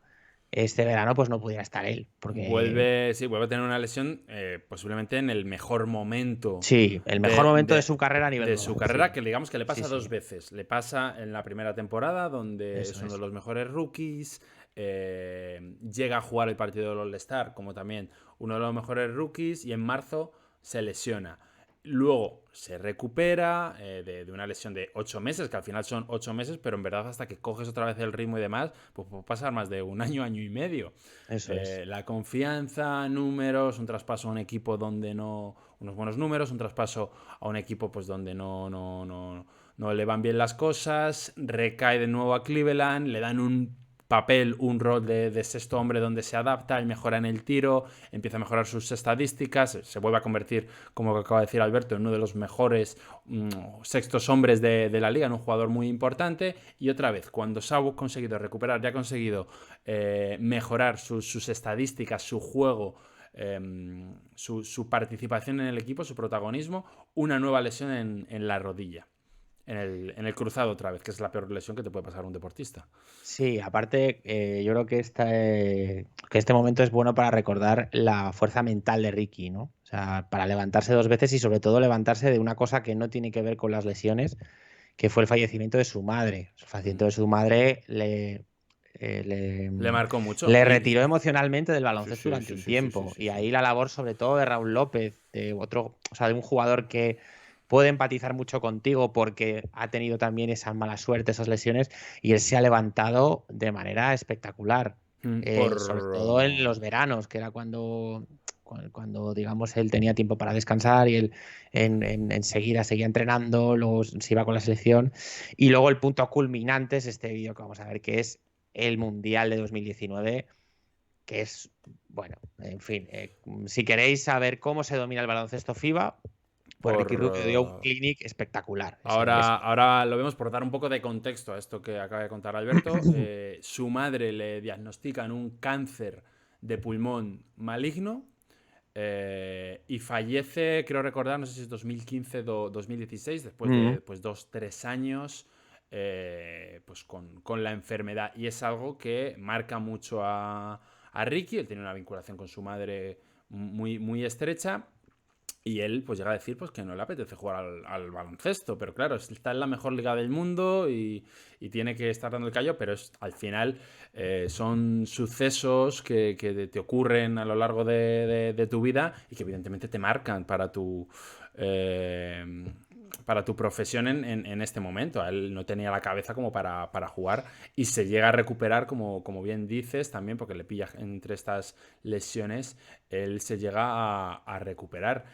este verano, pues no pudiera estar él. Porque
Vuelve a tener una lesión posiblemente en el mejor momento
sí, el mejor momento de su carrera a nivel
de su
global.
carrera,
Sí,
que digamos que le
sí,
pasa dos
sí.
veces. Le pasa en la primera temporada, donde es
Eso
uno de
es.
los mejores rookies, llega a jugar el partido del All-Star como también uno de los mejores rookies, y en marzo se lesiona. Luego se recupera de una lesión de 8 meses, que al final son 8 meses, pero en verdad hasta que coges otra vez el ritmo y demás, pues puede pasar más de un año, año y medio.
Eso es.
La confianza, números, un traspaso a un equipo donde no... unos buenos números, un traspaso a un equipo pues donde no le van bien las cosas, recae de nuevo a Cleveland, le dan un papel, un rol de sexto hombre donde se adapta, él mejora en el tiro, empieza a mejorar sus estadísticas, se vuelve a convertir, como acaba de decir Alberto, en uno de los mejores sextos hombres de la liga, en un jugador muy importante. Y otra vez, cuando se ha conseguido recuperar, ya ha conseguido mejorar sus estadísticas, su juego, su participación en el equipo, su protagonismo, una nueva lesión en la rodilla. En el cruzado otra vez, que es la peor lesión que te puede pasar a un deportista.
Sí, aparte, yo creo que este momento es bueno para recordar la fuerza mental de Ricky, ¿no? O sea, para levantarse dos veces y sobre todo levantarse de una cosa que no tiene que ver con las lesiones, que fue el fallecimiento de su madre. El fallecimiento de su madre
Le marcó mucho.
le retiró emocionalmente del
Sí,
baloncesto
sí,
durante
sí,
un
sí, sí, sí,
tiempo.
sí,
Y
sí.
ahí la labor, sobre todo, de Raúl López, o sea, de un jugador que puede empatizar mucho contigo porque ha tenido también esa mala suerte, esas lesiones, y él se ha levantado de manera espectacular.
Por...
Sobre todo en los veranos, que era cuando, digamos, él tenía tiempo para descansar y él enseguida seguía entrenando, luego se iba con la selección. Y luego el punto culminante es este vídeo que vamos a ver, que es el Mundial de 2019, que es, bueno, en fin, si queréis saber cómo se domina el baloncesto FIBA, pues
por
Ricky Rubio dio un clinic espectacular.
ahora lo vemos por dar un poco de contexto a esto que acaba de contar Alberto. Su madre le diagnostican un cáncer de pulmón maligno y fallece, creo recordar, no sé si es 2015 o 2016, después de pues, 2-3 años pues con la enfermedad. Y es algo que marca mucho a Ricky. Él tiene una vinculación con su madre muy, muy estrecha. Y él pues llega a decir pues que no le apetece jugar al baloncesto, pero claro, está en la mejor liga del mundo y tiene que estar dando el callo, pero al final son sucesos que te ocurren a lo largo de tu vida y que evidentemente te marcan para tu profesión en este momento. A él no tenía la cabeza como para jugar y se llega a recuperar, como bien dices, también porque le pilla entre estas lesiones, él se llega a recuperar.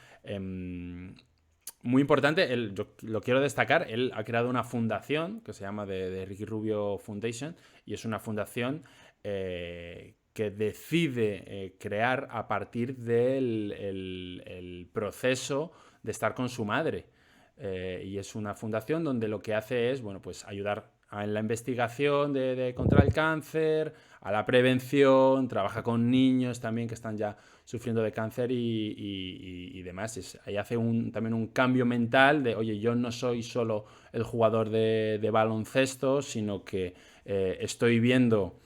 Muy importante, yo lo quiero destacar, él ha creado una fundación que se llama de Ricky Rubio Foundation y es una fundación que decide crear a partir del el proceso de estar con su madre. Y es una fundación donde lo que hace es, bueno, pues ayudar en la investigación contra el cáncer, a la prevención, trabaja con niños también que están ya sufriendo de cáncer y demás. Ahí hace también un cambio mental de, oye, yo no soy solo el jugador de baloncesto, sino que estoy viendo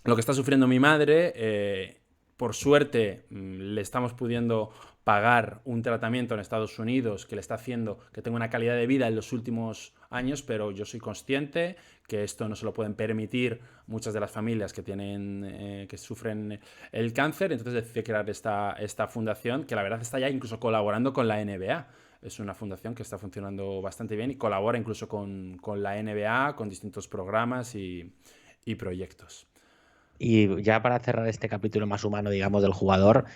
lo que está sufriendo mi madre. Por suerte, le estamos pudiendo pagar un tratamiento en Estados Unidos que le está haciendo que tenga una calidad de vida en los últimos años, pero yo soy consciente que esto no se lo pueden permitir muchas de las familias que sufren el cáncer. Entonces decidí crear esta fundación, que la verdad está ya incluso colaborando con la NBA. Es una fundación que está funcionando bastante bien y colabora incluso con la NBA, con distintos programas y proyectos.
Y ya para cerrar este capítulo más humano, digamos, del jugador,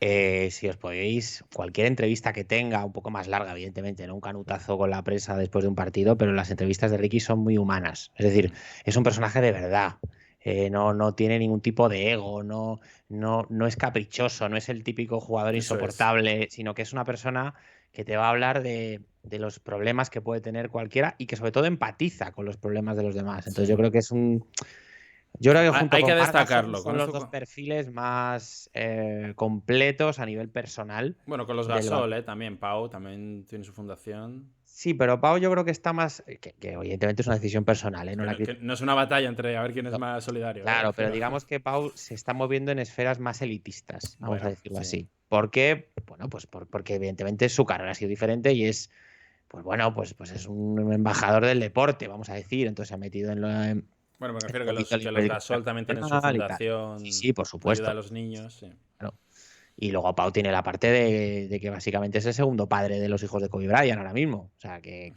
si os podéis, cualquier entrevista que tenga, un poco más larga, evidentemente, no un canutazo con la prensa después de un partido, pero las entrevistas de Ricky son muy humanas. Es decir, es un personaje de verdad. No tiene ningún tipo de ego, no es caprichoso, no es el típico jugador insoportable, sino que es una persona que te va a hablar de los problemas que puede tener cualquiera y que sobre todo empatiza con los problemas de los demás. Entonces yo creo que es un... Yo creo que junto
hay
con
que
Marc
destacarlo.
son los dos perfiles más completos a nivel personal.
Bueno, con los Gasol, también. Pau también tiene su fundación.
Sí, pero Pau yo creo que está más... Que evidentemente es una decisión personal, ¿eh?
Que no es una batalla entre a ver quién es más solidario.
Claro, pero digamos que Pau se está moviendo en esferas más elitistas, vamos a decirlo así. ¿Por qué? Bueno, pues porque evidentemente su carrera ha sido diferente y es... Pues bueno, pues es un embajador del deporte, vamos a decir. Entonces se ha metido en lo...
Bueno, me refiero que los Gasol también tienen su fundación.
Sí, por supuesto.
Ayuda a los niños, sí.
Claro. Y luego Pau tiene la parte de que básicamente es el segundo padre de los hijos de Kobe Bryant ahora mismo. O sea, que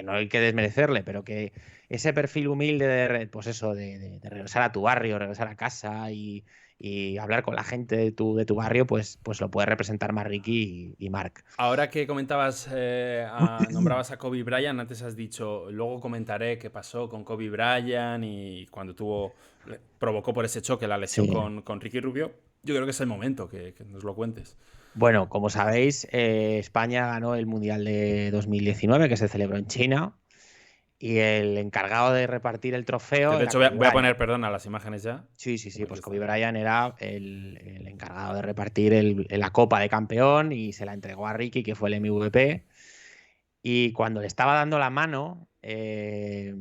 no hay que desmerecerle, pero que ese perfil humilde pues eso, de regresar a tu barrio, regresar a casa y hablar con la gente de tu barrio, pues lo puede representar más Ricky y Marc.
Ahora que comentabas, nombrabas a Kobe Bryant, antes has dicho, luego comentaré qué pasó con Kobe Bryant y cuando provocó por ese choque la lesión con Ricky Rubio. Yo creo que es el momento que nos lo cuentes.
Bueno, como sabéis, España ganó el Mundial de 2019, que se celebró en China. Y el encargado de repartir el trofeo...
De hecho, voy a poner, perdona, las imágenes ya.
Sí, pues Kobe Bryant era el encargado de repartir la copa de campeón y se la entregó a Ricky, que fue el MVP. Y cuando le estaba dando la mano, que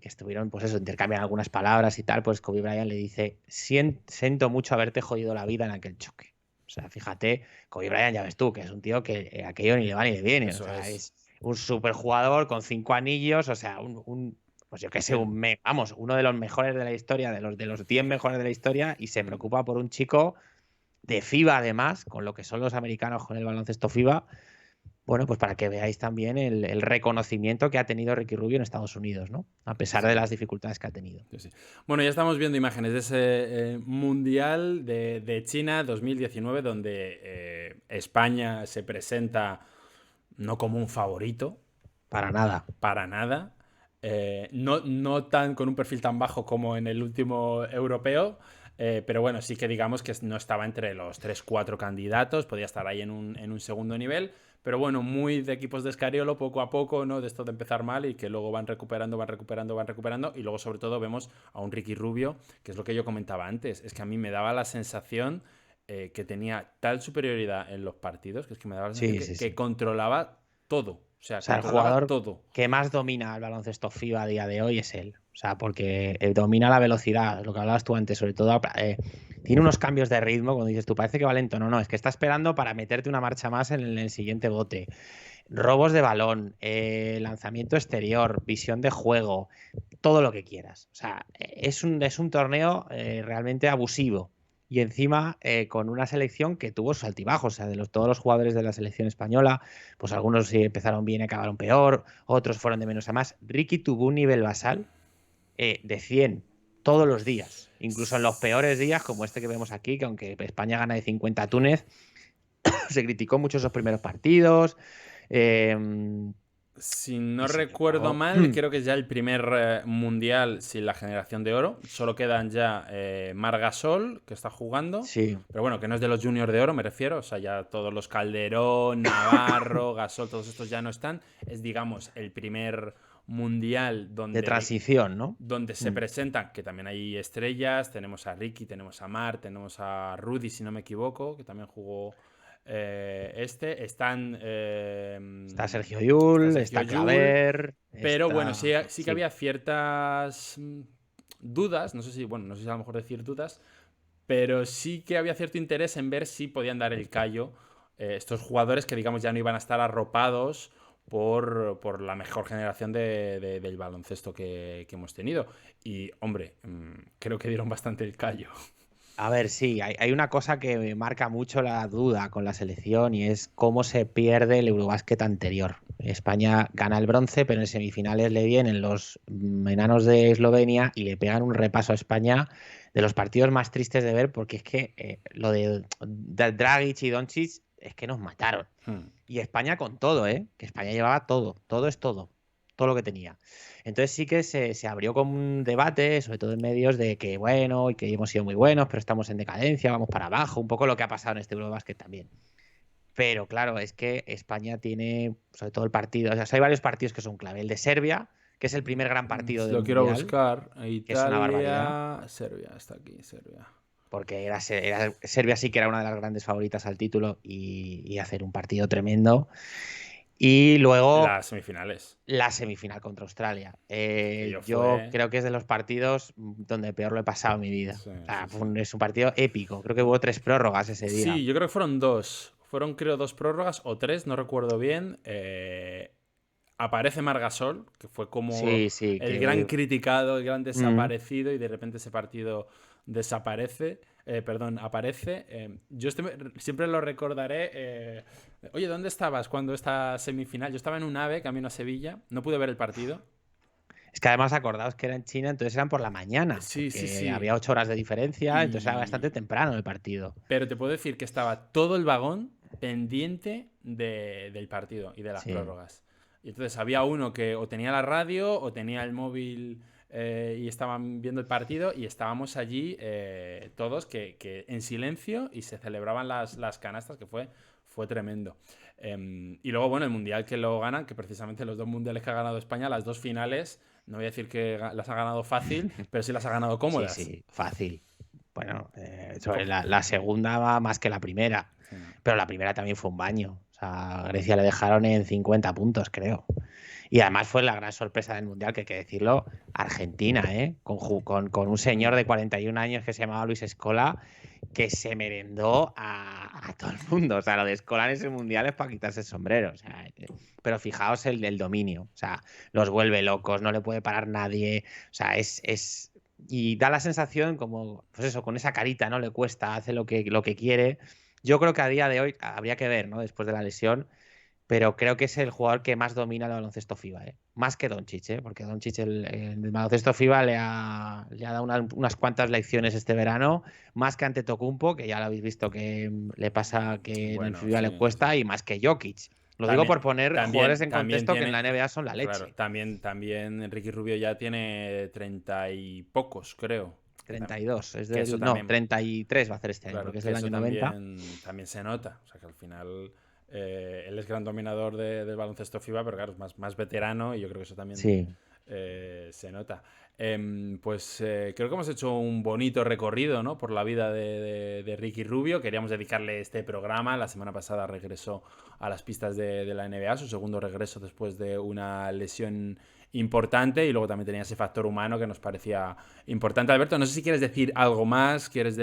estuvieron, pues eso, intercambian algunas palabras y tal, pues Kobe Bryant le dice: siento mucho haberte jodido la vida en aquel choque. O sea, fíjate, Kobe Bryant, ya ves tú, que es un tío que aquello ni le va ni le viene.
Eso
o sea,
es
un superjugador con 5 anillos, o sea, pues yo qué sé, uno de los mejores de la historia, de los 10 mejores de la historia, y se preocupa por un chico de FIBA, además, con lo que son los americanos con el baloncesto FIBA. Bueno, pues para que veáis también el reconocimiento que ha tenido Ricky Rubio en Estados Unidos, ¿no? A pesar de las dificultades que ha tenido.
Sí. Bueno, ya estamos viendo imágenes de ese Mundial de China 2019, donde España se presenta no como un favorito.
Para nada.
Para nada. No tan con un perfil tan bajo como en el último europeo. Pero bueno, sí que digamos que no estaba entre los 3-4 candidatos. Podía estar ahí en un segundo nivel. Pero bueno, muy de equipos de Scariolo, poco a poco, ¿no? De esto de empezar mal y que luego van recuperando. Y luego, sobre todo, vemos a un Ricky Rubio, que es lo que yo comentaba antes. Es que a mí me daba la sensación que tenía tal superioridad en los partidos, que es que me daba la sensación que controlaba todo. O sea,
el jugador que más domina el baloncesto FIBA a día de hoy es él. O sea, porque domina la velocidad, lo que hablabas tú antes, sobre todo tiene unos cambios de ritmo, cuando dices tú, parece que va lento. No, es que está esperando para meterte una marcha más en el siguiente bote. Robos de balón, lanzamiento exterior, visión de juego, todo lo que quieras. O sea, es un torneo realmente abusivo. Y encima con una selección que tuvo sus altibajos. O sea, todos los jugadores de la selección española, pues algunos sí empezaron bien y acabaron peor, otros fueron de menos a más. Ricky tuvo un nivel basal de 100 todos los días, incluso en los peores días, como este que vemos aquí, que aunque España gana de 50 a Túnez, se criticó mucho esos primeros partidos.
Si no
Y sin
recuerdo
embargo,
mal, creo que es ya el primer mundial sin la generación de oro. Solo quedan ya Marc Gasol, que está jugando.
sí,
Pero bueno, que no es de los juniors de oro, me refiero. O sea, ya todos los Calderón, Navarro, Gasol, todos estos ya no están. Es, digamos, el primer mundial
de transición, ¿no?
donde se presentan, que también hay estrellas. Tenemos a Ricky, tenemos a Mar, tenemos a Rudy, si no me equivoco, que también jugó están
Está Sergio Llull, está
Llull,
Claver,
pero bueno, sí,
está...
sí que había ciertas dudas, no sé si, bueno, no sé si a lo mejor decir dudas, pero sí que había cierto interés en ver si podían dar el callo estos jugadores que, digamos, ya no iban a estar arropados por la mejor generación del baloncesto que hemos tenido. Y, hombre, creo que dieron bastante el callo.
A ver, sí, hay una cosa que me marca mucho la duda con la selección y es cómo se pierde el Eurobásquet anterior. España gana el bronce, pero en semifinales le vienen los enanos de Eslovenia y le pegan un repaso a España de los partidos más tristes de ver, porque es que lo de Dragic y Doncic es que nos mataron. Y España con todo, ¿eh? Que España llevaba todo es todo lo que tenía. Entonces sí que se abrió como un debate, sobre todo en medios, de que bueno, y que hemos sido muy buenos, pero estamos en decadencia, vamos para abajo, un poco lo que ha pasado en este Eurobasket también. Pero claro, es que España tiene, sobre todo el partido, o sea, hay varios partidos que son clave. El de Serbia, que es el primer gran partido del
Lo quiero
Mundial,
buscar.
que es una barbaridad,
Italia, Serbia, está aquí, Serbia.
porque Serbia sí que era una de las grandes favoritas al título y hacer un partido tremendo. Y luego
Las semifinales.
la semifinal contra Australia.
Aquello
Yo
fue.
creo que es de los partidos donde peor lo he pasado en mi vida.
Sí,
O sea,
sí, sí.
es un partido épico. Creo que hubo 3 prórrogas ese día.
Sí, yo creo que fueron dos. Fueron, creo, dos prórrogas o tres, no recuerdo bien. Aparece Margasol, que fue como
Sí, sí,
el gran
que...
criticado, el gran
Mm.
desaparecido, y de repente ese partido desaparece. Perdón, aparece. Yo siempre lo recordaré. Oye, ¿dónde estabas cuando esta semifinal? Yo estaba en un AVE, camino a Sevilla. No pude ver el partido.
Es que además acordaos que era en China, entonces eran por la mañana,
Sí, sí,
porque
sí.
había 8 horas de diferencia, entonces era bastante
Y...
temprano el partido.
Pero te puedo decir que estaba todo el vagón pendiente del partido y de las
Sí.
prórrogas. Y entonces había uno que o tenía la radio o tenía el móvil y estaban viendo el partido, y estábamos allí todos que en silencio, y se celebraban las canastas, que fue tremendo. Y luego, bueno, el mundial que lo ganan, que precisamente los dos mundiales que ha ganado España, las dos finales, no voy a decir que las ha ganado fácil, pero sí las ha ganado
Sí,
cómodas.
sí, fácil. Bueno, sobre
Com-
la segunda va más que la primera,
Sí.
pero la primera también fue un baño. O sea, a Grecia le dejaron en 50 puntos, creo. Y además fue la gran sorpresa del Mundial, que hay que decirlo, Argentina, ¿eh? Con un señor de 41 años que se llamaba Luis Scola, que se merendó a todo el mundo. O sea, lo de Scola en ese Mundial es para quitarse el sombrero. O sea, pero fijaos el dominio. O sea, los vuelve locos, no le puede parar nadie. O sea, y da la sensación como, pues eso, con esa carita, ¿no? Le cuesta, hace lo que quiere. Yo creo que a día de hoy habría que ver, ¿no? Después de la lesión, pero creo que es el jugador que más domina el baloncesto FIBA, ¿eh? Más que Doncic, ¿eh? Porque Doncic el baloncesto FIBA le ha dado unas cuantas lecciones este verano, más que Antetokounmpo, que ya lo habéis visto que le pasa que en el
Bueno,
FIBA le
sí, sí, sí.
cuesta, y más que Jokic. Lo digo
También,
por poner jugadores
también,
en
también
contexto que en la
tiene.
NBA son la
Claro,
leche.
también Enrique Rubio ya tiene 30 y pocos, creo.
32,
Que eso
no,
también,
33 va a hacer este año,
claro,
porque es
que
del
eso
año 90.
también se nota. O sea, que al final él es gran dominador del baloncesto FIBA, pero claro, es más veterano, y yo creo que eso también
Sí,
se nota. Pues creo que hemos hecho un bonito recorrido, ¿no?, por la vida de Ricky Rubio. Queríamos dedicarle este programa. La semana pasada regresó a las pistas de la NBA, su segundo regreso después de una lesión importante, y luego también tenía ese factor humano que nos parecía importante. Alberto, no sé si quieres decir algo más, quieres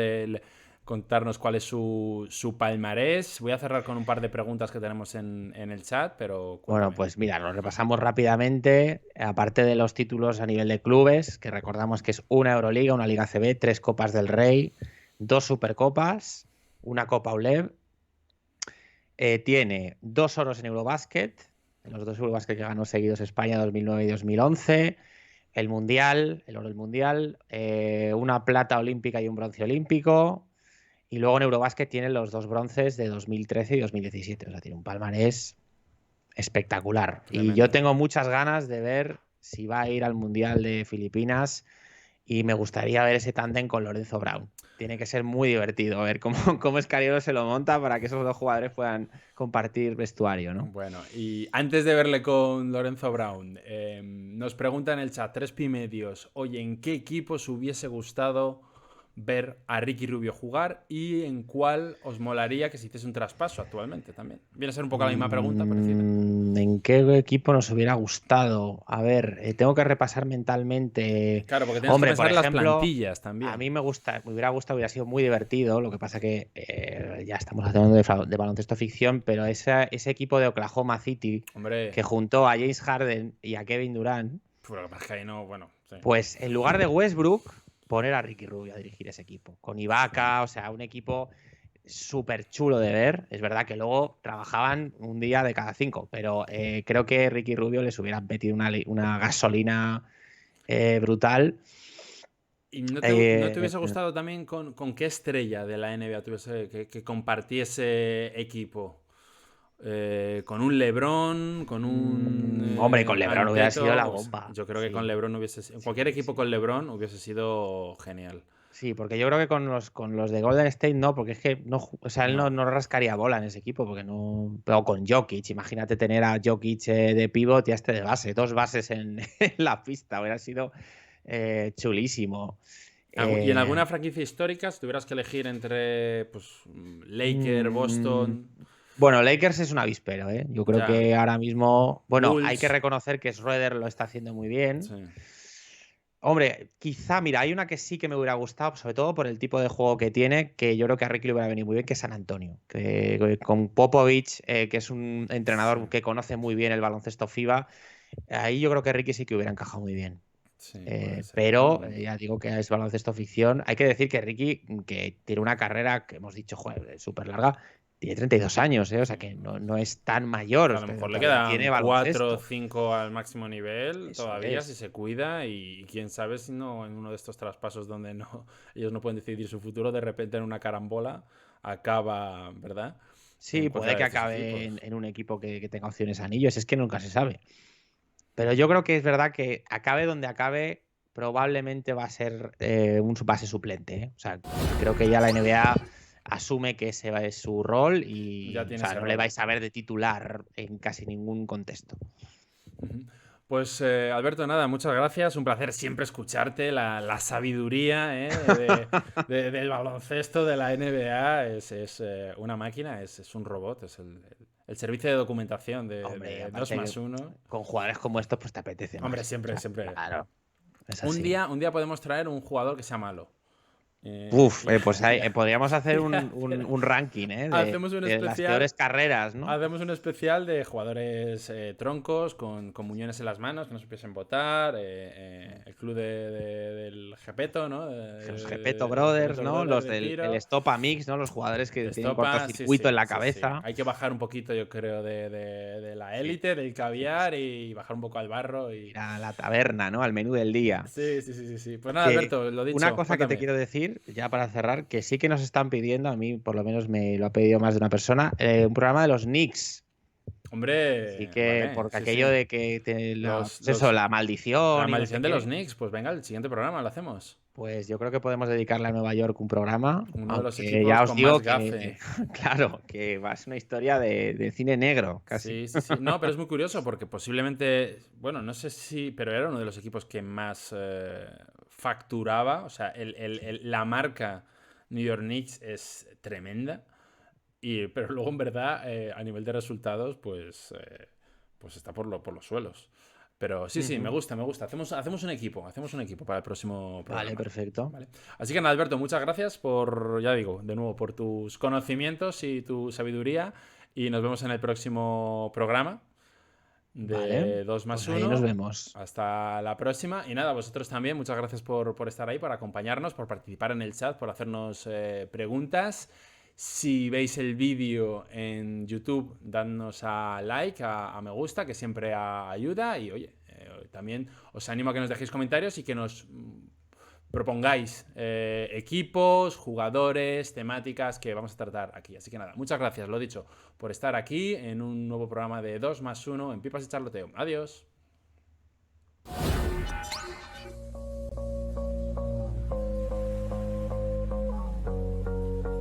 contarnos cuál es su palmarés. Voy a cerrar con un par de preguntas que tenemos en el chat, pero
Bueno,
cuéntame.
pues mira, nos repasamos rápidamente. Aparte de los títulos a nivel de clubes, que recordamos que es una Euroliga, una Liga CB, 3 Copas del Rey, 2 Supercopas, una Copa ULEB. Tiene 2 oros en Eurobásquet, en los 2 Eurobásquet que ganó seguidos España 2009 y 2011. El Mundial, el oro del Mundial, una plata olímpica y un bronce olímpico. Y luego en Eurobásquet tiene los 2 bronces de 2013 y 2017. O sea, tiene un palmarés espectacular.
Tremendo.
Y yo tengo muchas ganas de ver si va a ir al Mundial de Filipinas, y me gustaría ver ese tándem con Lorenzo Brown. Tiene que ser muy divertido ver cómo Escariolo se lo monta para que esos dos jugadores puedan compartir vestuario, ¿no?
Bueno, y antes de verle con Lorenzo Brown, nos pregunta en el chat 3Pi oye, ¿en qué equipo os hubiese gustado ver a Ricky Rubio jugar y en cuál os molaría que se hiciese un traspaso actualmente también? Viene a ser un poco la misma pregunta, parecida.
¿En qué equipo nos hubiera gustado? A ver, tengo que repasar mentalmente.
Claro, porque tienes
Hombre,
que pensar
por
en las
ejemplo,
plantillas también.
a mí me hubiera gustado, hubiera sido muy divertido. Lo que pasa que ya estamos hablando de baloncesto ficción, pero ese equipo de Oklahoma City,
Hombre,
que juntó a James Harden y a Kevin Durant,
lo que pasa es que ahí no, bueno, sí.
pues en lugar de Westbrook, poner a Ricky Rubio a dirigir ese equipo. Con Ibaka, o sea, un equipo súper chulo de ver. Es verdad que luego trabajaban un día de cada 5, pero creo que Ricky Rubio les hubiera metido una gasolina brutal.
¿Y no te hubiese gustado también con qué estrella de la NBA tuviese que compartiese equipo? Con un LeBron, con un
Hombre, con LeBron hubiera sido la
pues,
bomba.
yo creo que
Sí.
con LeBron cualquier equipo con LeBron hubiese sido genial.
Sí, porque yo creo que con los de Golden State no, porque es que no, o sea, él no rascaría bola en ese equipo, porque no. Pero con Jokic, imagínate tener a Jokic de pivot y a este de base, 2 bases en la pista, hubiera sido chulísimo.
¿Y en alguna franquicia histórica, si tuvieras que elegir entre pues, Lakers, Boston?
Bueno, Lakers es un avispero, ¿eh? Yo creo
Ya.
que ahora mismo. Bueno,
Bulls.
hay que reconocer que Schroeder lo está haciendo muy bien.
Sí.
Hombre, quizá, mira, hay una que sí que me hubiera gustado, sobre todo por el tipo de juego que tiene, que yo creo que a Ricky le hubiera venido muy bien, que es San Antonio. Que con Popovich, que es un entrenador que conoce muy bien el baloncesto FIBA, ahí yo creo que Ricky sí que hubiera encajado muy bien.
Sí, puede ser.
Pero ya digo que es baloncesto ficción. Hay que decir que Ricky, que tiene una carrera que hemos dicho, joder, súper larga, tiene 32 años, ¿eh? O sea que no es tan mayor.
A lo mejor le
todavía
quedan
tiene
4 o
baloncesto.
5 al máximo nivel
Eso
todavía
es.
si se cuida, y quién sabe si no en uno de estos traspasos donde ellos no pueden decidir su futuro, de repente en una carambola acaba, ¿verdad?
Sí,
En
puede
cualquiera
que
de estos
acabe
equipos.
en un equipo que tenga opciones a anillos, es que nunca se sabe. Pero yo creo que es verdad que acabe donde acabe, probablemente va a ser un base suplente, ¿eh? O sea, creo que ya la NBA asume que ese es su rol y
Ya
o
tiene
sea,
ese
no le
rol.
vais a ver de titular en casi ningún contexto.
Ujú. Pues Alberto, nada, muchas gracias. Un placer siempre escucharte. La sabiduría del baloncesto de la NBA es una máquina, es un robot, es el servicio de documentación
Hombre,
de 2
aparte
más 1.
con jugadores como estos, pues te apetece
Hombre,
más.
siempre,
O sea,
siempre.
claro, es
Un
así.
día, un día podemos traer un jugador que sea malo.
Pues podríamos hacer un ranking,
Hacemos un
de las
especial.
peores carreras, ¿no?
Hacemos un especial de jugadores troncos con muñones en las manos que no supiesen votar. El club del Gepeto, ¿no?
Los Gepeto Brothers, ¿no? Los
de
del
tiro.
Estopa Mix, ¿no? Los jugadores que tienen
Estopa, sí,
cortocircuito en la
sí, sí.
cabeza.
Hay que bajar un poquito, yo creo, de la élite, del caviar, y bajar un poco al barro.
Ir a la taberna, ¿no? Al menú del día.
Sí. Pues nada,
Que
Alberto, lo dicho.
una cosa que te
Cuéntame.
quiero decir, ya para cerrar, que sí que nos están pidiendo, a mí por lo menos me lo ha pedido más de una persona, un programa de los Knicks. Así
Hombre,
que,
vale,
porque
sí,
aquello
sí.
de que
Los,
pues eso,
los,
la
la
maldición y no sé
maldición de los
qué,
Knicks. Pues venga, el siguiente programa lo hacemos.
pues yo creo que podemos dedicarle a Nueva York un programa,
Uno de los
aunque ya
equipos
os
con más
digo
gafe.
que, claro, que va a ser una historia de cine negro, casi.
Sí. No, pero es muy curioso porque posiblemente, bueno, no sé si, pero era uno de los equipos que más facturaba. O sea, la marca New York Knicks es tremenda. Pero luego, en verdad, a nivel de resultados, pues está por los suelos. Pero sí, me gusta. Hacemos un equipo para el próximo programa.
Vale, perfecto.
Vale. Así que nada, Alberto, muchas gracias por, ya digo, de nuevo, por tus conocimientos y tu sabiduría. Y nos vemos en el próximo programa de 2 más
pues
1.
ahí nos vemos.
Hasta la próxima. Y nada, vosotros también, muchas gracias por estar ahí, por acompañarnos, por participar en el chat, por hacernos preguntas. Si veis el vídeo en YouTube, dadnos a like, a me gusta, que siempre ayuda. Y oye, también os animo a que nos dejéis comentarios y que nos propongáis equipos, jugadores, temáticas que vamos a tratar aquí. Así que nada, muchas gracias, lo dicho, por estar aquí en un nuevo programa de 2 más 1 en Pipas y Charloteo. Adiós.